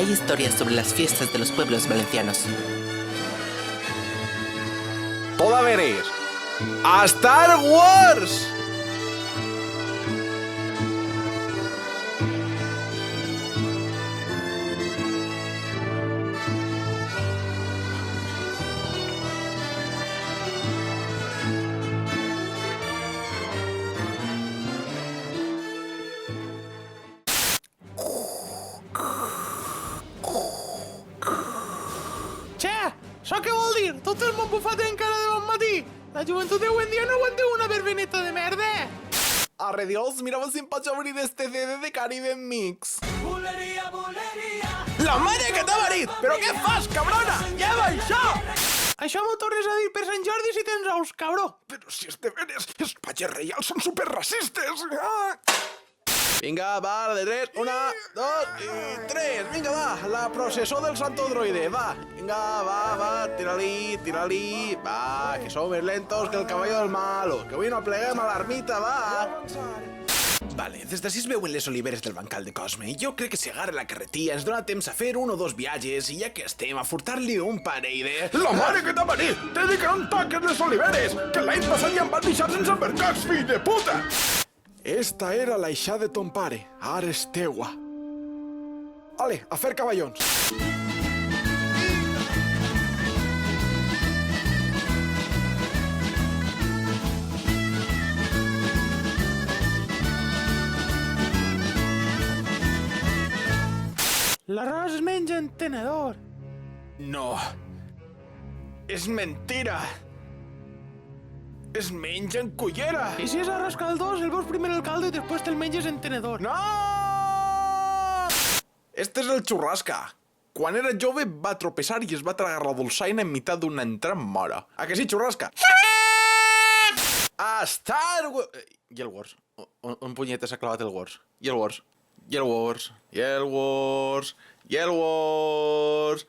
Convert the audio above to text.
hay historias sobre las fiestas de los pueblos valencianos. Toda veréis. ¡A Star Wars! Che, això què vol dir? Tot el món bufat encara de bon matí. La joventut d'avui en dia no aguanta una verbeneta de merda. Arre Dios, mira si em pots obrir este CD de Caribe Mix. La mare que t'ha parit! Però què fas, cabrona? Lleva això! Això m'ho tornes a dir per Sant Jordi si tens ous, cabró. Però si és de veres, els patges reials són superracistes! Ah! Vinga, va, de 3, 1, 2 i 3. Vinga, va, la processó del santo droide, va. Vinga, va, tira-li, tira-li. Va, que som més lentos que el caballo del malo. Que avui no pleguem a l'ermita, va. Vale, des d'ací es veuen les oliveres del bancal de Cosme i jo crec que si agarra la carretia ens dona temps a fer 1 o 2 viatges i ja que estem a furtar-li un parell de... La mare que t'ha parit! T'he dit que no em toques les oliveres! Que l'any passat ja em vas deixar sense mercats, fill de puta! Esta era la ixà de ton pare, ara és teua. Ale, a fer cavallons. L'arròs es menja en tenedor. No. És mentira. Es menja en cullera. I si és arròs caldós, el veus primer el caldo i després te'l menges en tenedor. No! Este és el xurrasca. Quan era jove va tropezar i es va tragar la dolçaina en meitat d'una entramora. A que sí, xurrasca? A Star Wars... I el Wars? On punyeta s'ha clavat el Wars? I el Wars? I el Wars? I el Wars? I el Wars?